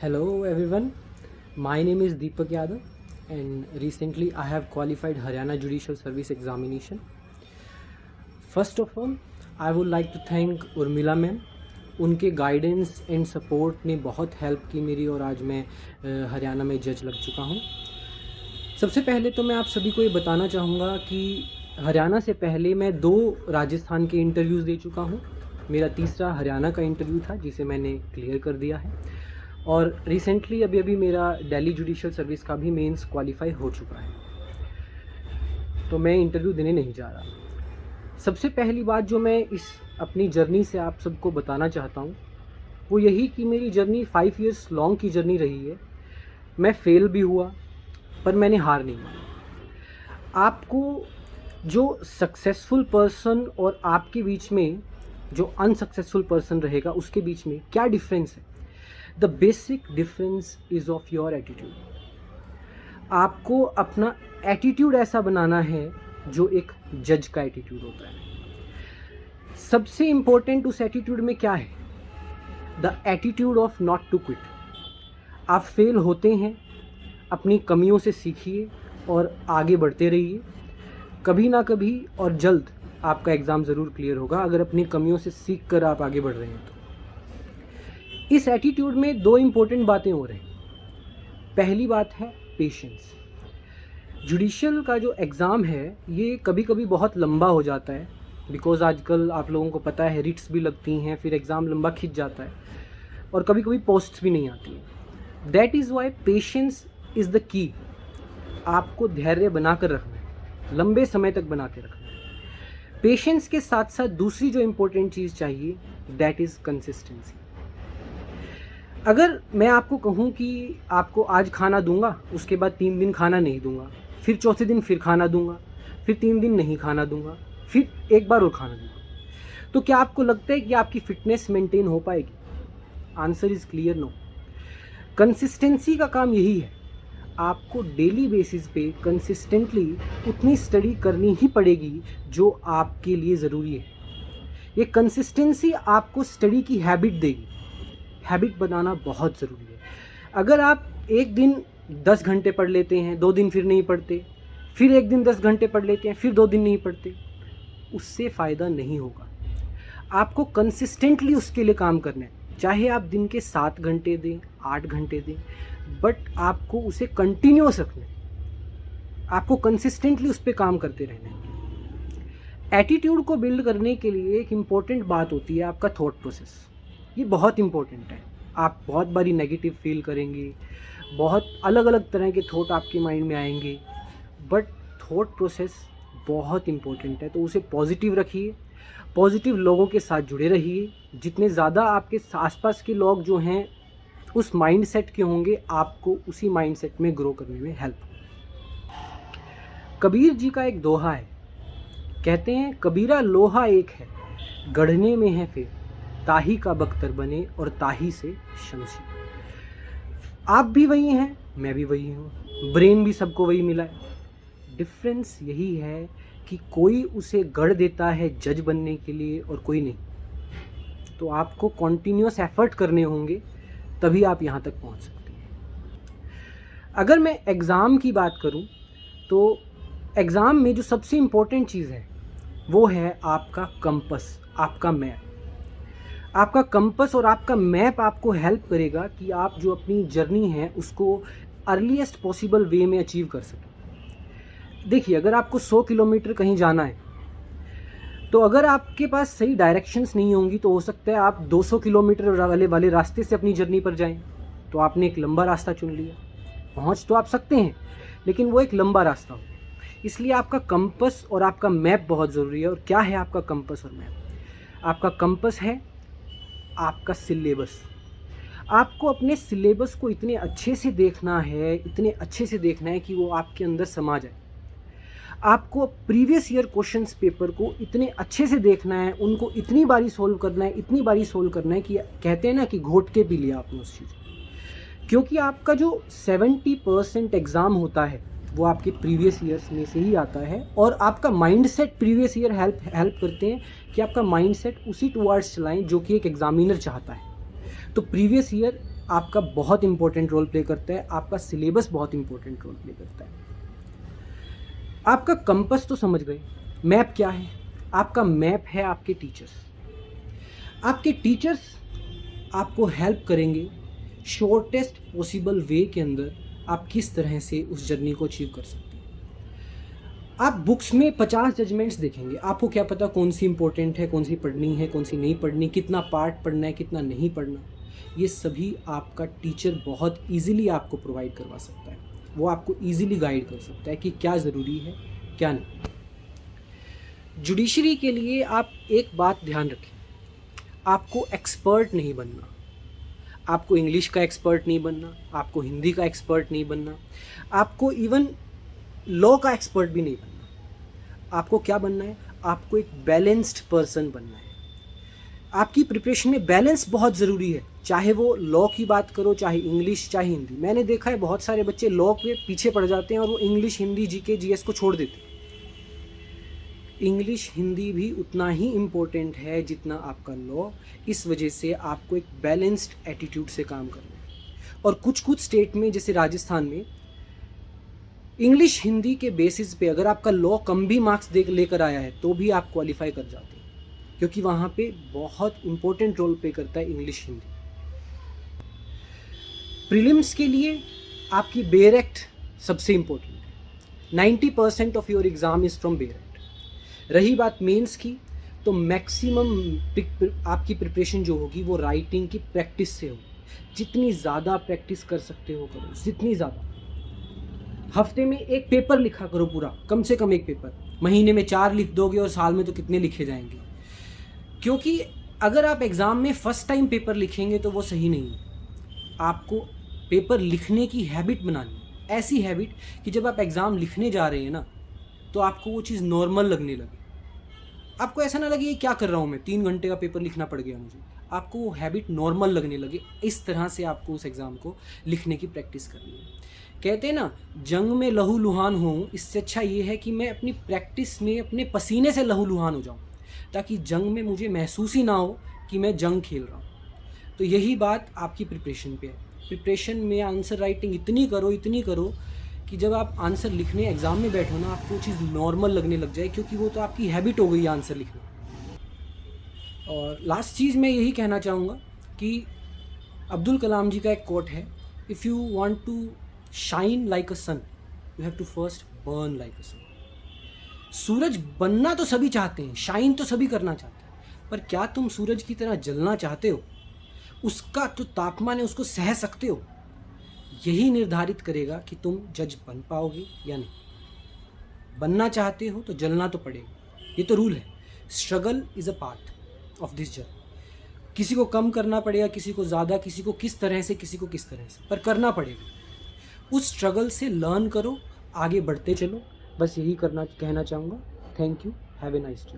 Hello everyone, my name is Deepak Yadav and recently I have qualified Haryana Judicial Service Examination. First of all, I would like to thank Urmila ma'am. उनके guidance and support ने बहुत help की मेरी और आज मैं हरियाणा में जज लग चुका हूँ. सबसे पहले तो मैं आप सभी को ये बताना चाहूँगा कि हरियाणा से पहले मैं 2 राजस्थान के इंटरव्यूज़ दे चुका हूँ. मेरा तीसरा हरियाणा का इंटरव्यू था जिसे मैंने क्लियर कर दिया है और रिसेंटली अभी मेरा दिल्ली जुडिशियल सर्विस का भी मेंस क्वालिफाई हो चुका है. तो मैं इंटरव्यू देने नहीं जा रहा. सबसे पहली बात जो मैं इस अपनी जर्नी से आप सबको बताना चाहता हूँ वो यही कि मेरी जर्नी 5 इयर्स लॉन्ग की जर्नी रही है. मैं फेल भी हुआ पर मैंने हार नहीं मानी. आपको जो सक्सेसफुल पर्सन और आपके बीच में जो अनसक्सेसफुल पर्सन रहेगा उसके बीच में क्या डिफरेंस है? The basic difference is of your attitude. आपको अपना एटीट्यूड ऐसा बनाना है जो एक जज का एटीट्यूड होता है. सबसे इम्पोर्टेंट उस एटीट्यूड में क्या है? The attitude of not to quit. आप फेल होते हैं, अपनी कमियों से सीखिए और आगे बढ़ते रहिए. कभी ना कभी और जल्द आपका एग्ज़ाम ज़रूर क्लियर होगा अगर अपनी कमियों से सीख कर आप आगे बढ़ रहे हैं तो. इस एटीट्यूड में 2 इम्पोर्टेंट बातें हो रही हैं. पहली बात है पेशेंस. जुडिशियल का जो एग्ज़ाम है ये कभी कभी बहुत लंबा हो जाता है बिकॉज़ आजकल आप लोगों को पता है रिट्स भी लगती हैं, फिर एग्ज़ाम लंबा खिंच जाता है और कभी कभी पोस्ट्स भी नहीं आती हैं. That is why patience is the key. आपको धैर्य बना कर रखना है, लंबे समय तक बना के रखना है. पेशेंस के साथ साथ दूसरी जो इम्पोर्टेंट चीज़ चाहिए दैट इज़ कंसिस्टेंसी. अगर मैं आपको कहूँ कि आपको आज खाना दूंगा, उसके बाद 3 दिन खाना नहीं दूंगा, फिर चौथे दिन फिर खाना दूंगा, फिर 3 दिन नहीं खाना दूंगा, फिर एक बार और खाना दूंगा, तो क्या आपको लगता है कि आपकी फिटनेस मेंटेन हो पाएगी? Answer is clear, no. Consistency का काम यही है. आपको डेली बेसिस पे कंसिस्टेंटली उतनी स्टडी करनी ही पड़ेगी जो आपके लिए ज़रूरी है. ये कंसिस्टेंसी आपको स्टडी की हैबिट देगी. हैबिट बनाना बहुत ज़रूरी है. अगर आप एक दिन 10 घंटे पढ़ लेते हैं, 2 दिन फिर नहीं पढ़ते, फिर एक दिन 10 घंटे पढ़ लेते हैं, फिर 2 दिन नहीं पढ़ते, उससे फ़ायदा नहीं होगा. आपको कंसिस्टेंटली उसके लिए काम करना है. चाहे आप दिन के 7 घंटे दें, 8 घंटे दें, बट आपको उसे कंटिन्यूअस रखना है. आपको कंसिस्टेंटली उस पर काम करते रहना है. एटीट्यूड को बिल्ड करने के लिए एक इम्पॉर्टेंट बात होती है आपका थॉट प्रोसेस. ये बहुत इम्पोर्टेंट है. आप बहुत बारी नेगेटिव फील करेंगे, बहुत अलग अलग तरह के थॉट आपके माइंड में आएंगे, बट थॉट प्रोसेस बहुत इम्पोर्टेंट है. तो उसे पॉजिटिव रखिए, पॉजिटिव लोगों के साथ जुड़े रहिए. जितने ज़्यादा आपके आसपास के लोग जो हैं उस माइंडसेट के होंगे, आपको उसी माइंडसेट में ग्रो करने में हेल्प. कबीर जी का एक दोहा है, कहते हैं कबीरा लोहा एक है, गढ़ने में है फिर, ताही का बख्तर बने और ताही से शमशी. आप भी वही हैं, मैं भी वही हूँ, ब्रेन भी सबको वही मिला है. डिफरेंस यही है कि कोई उसे गढ़ देता है जज बनने के लिए और कोई नहीं. तो आपको कॉन्टीन्यूअस एफर्ट करने होंगे तभी आप यहाँ तक पहुँच सकते हैं. अगर मैं एग्ज़ाम की बात करूँ तो एग्ज़ाम में जो सबसे इम्पोर्टेंट चीज़ है वो है आपका कंपस, आपका मैप. आपका कंपस और आपका मैप आपको हेल्प करेगा कि आप जो अपनी जर्नी है उसको अर्लीस्ट पॉसिबल वे में अचीव कर सकें. देखिए, अगर आपको 100 किलोमीटर कहीं जाना है तो अगर आपके पास सही डायरेक्शंस नहीं होंगी तो हो सकता है आप 200 किलोमीटर वाले रास्ते से अपनी जर्नी पर जाएं. तो आपने एक लंबा रास्ता चुन लिया. पहुंच तो आप सकते हैं लेकिन वो एक लंबा रास्ता हो. इसलिए आपका कंपस और आपका मैप बहुत ज़रूरी है. और क्या है आपका कंपस और मैप? आपका कंपस है आपका सिलेबस. आपको अपने सिलेबस को इतने अच्छे से देखना है, इतने अच्छे से देखना है कि वो आपके अंदर समा जाए. आपको प्रीवियस ईयर क्वेश्चंस पेपर को इतने अच्छे से देखना है, उनको इतनी बारी सोल्व करना है, इतनी बारी सोल्व करना है कि कहते हैं ना कि घोट के पी लिया आपने उस चीज़. क्योंकि आपका जो 70% एग्ज़ाम होता है वो आपके प्रीवियस ईयर्स में से ही आता है और आपका माइंडसेट प्रीवियस ईयर हेल्प करते हैं कि आपका माइंडसेट उसी टुवर्ड्स चलाएं जो कि एक एग्जामिनर चाहता है. तो प्रीवियस ईयर आपका बहुत इंपॉर्टेंट रोल प्ले करता है, आपका सिलेबस बहुत इंपॉर्टेंट रोल प्ले करता है। आपका कंपस तो समझ गए, मैप क्या है? आपका मैप है आपके टीचर्स। आपके टीचर्स आपको हेल्प करेंगे शॉर्टेस्ट पॉसिबल वे के अंदर आप किस तरह से उस जर्नी को अचीव कर सकते हैं। आप बुक्स में 50 जजमेंट्स देखेंगे, आपको क्या पता कौन सी इंपॉर्टेंट है, कौन सी पढ़नी है, कौन सी नहीं पढ़नी, कितना पार्ट पढ़ना है, कितना नहीं पढ़ना। ये सभी आपका टीचर बहुत ईजिली आपको प्रोवाइड करवा सकता है। वो आपको ईजिली गाइड कर सकता है कि क्या ज़रूरी है, क्या नहीं। जुडिशरी के लिए आप एक बात ध्यान रखें, आपको एक्सपर्ट नहीं बनना। आपको इंग्लिश का एक्सपर्ट नहीं बनना, आपको हिंदी का एक्सपर्ट नहीं बनना, आपको इवन लॉ का एक्सपर्ट भी नहीं बनना। आपको क्या बनना है? आपको एक बैलेंस्ड पर्सन बनना है। आपकी प्रिपरेशन में बैलेंस बहुत ज़रूरी है, चाहे वो लॉ की बात करो, चाहे इंग्लिश, चाहे हिंदी। मैंने देखा है बहुत सारे बच्चे लॉ के पीछे पड़ जाते हैं और वो इंग्लिश, हिंदी, जीके, जीएस को छोड़ देते हैं। इंग्लिश, हिंदी भी उतना ही इम्पोर्टेंट है जितना आपका लॉ। इस वजह से आपको एक बैलेंस्ड एटीट्यूड से काम करना है। और कुछ कुछ स्टेट में, जैसे राजस्थान में, इंग्लिश, हिंदी के बेसिस पे अगर आपका लॉ कम भी मार्क्स लेकर आया है तो भी आप क्वालिफाई कर जाते हैं, क्योंकि वहाँ पे बहुत इंपॉर्टेंट रोल प्ले करता है इंग्लिश, हिंदी। प्रीलिम्स के लिए आपकी बेयर एक्ट सबसे इम्पोर्टेंट है। 90% of your exam is from bare act. रही बात मेंस की, तो मैक्सिमम आपकी प्रिपरेशन जो होगी वो राइटिंग की प्रैक्टिस से होगी। जितनी ज़्यादा प्रैक्टिस कर सकते हो करो, जितनी ज़्यादा। हफ्ते में एक पेपर लिखा करो पूरा, कम से कम एक पेपर। महीने में 4 लिख दोगे और साल में तो कितने लिखे जाएंगे। क्योंकि अगर आप एग्ज़ाम में फ़र्स्ट टाइम पेपर लिखेंगे तो वो सही नहीं है। आपको पेपर लिखने की हैबिट बनानी है, ऐसी हैबिट कि जब आप एग्ज़ाम लिखने जा रहे हैं ना, तो आपको वो चीज़ नॉर्मल लगने लगे। आपको ऐसा ना लगे ये क्या कर रहा हूँ मैं, 3 घंटे का पेपर लिखना पड़ गया मुझे। आपको वो हैबिट नॉर्मल लगने लगे। इस तरह से आपको उस एग्ज़ाम को लिखने की प्रैक्टिस करनी है। कहते हैं ना, जंग में लहू लुहान हूँ, इससे अच्छा ये है कि मैं अपनी प्रैक्टिस में अपने पसीने से लहू लुहान हो जाऊँ, ताकि जंग में मुझे महसूस ही ना हो कि मैं जंग खेल रहा हूँ। तो यही बात आपकी प्रिपरेशन पे है। प्रिपरेशन में आंसर राइटिंग इतनी करो कि जब आप आंसर लिखने एग्ज़ाम में बैठो ना, आपको वो चीज़ नॉर्मल लगने लग जाए, क्योंकि वो तो आपकी हैबिट हो गई है आंसर लिखना। और लास्ट चीज़ मैं यही कहना चाहूँगा कि अब्दुल कलाम जी का एक कोट है, if you want to shine like a sun, you have to first burn like a sun. सूरज बनना तो सभी चाहते हैं, शाइन तो सभी करना चाहते हैं, पर क्या तुम सूरज की तरह जलना चाहते हो? उसका जो तापमान है उसको सह सकते हो? यही निर्धारित करेगा कि तुम जज बन पाओगे या नहीं। बनना चाहते हो तो जलना तो पड़ेगा, ये तो रूल है। Struggle is a part of this journey. किसी को कम करना पड़ेगा, किसी को ज़्यादा, किसी को किस तरह से, किसी को किस तरह से, पर करना पड़ेगा। उस स्ट्रगल से लर्न करो, आगे बढ़ते चलो। बस यही कहना चाहूँगा। Thank you, have a nice day.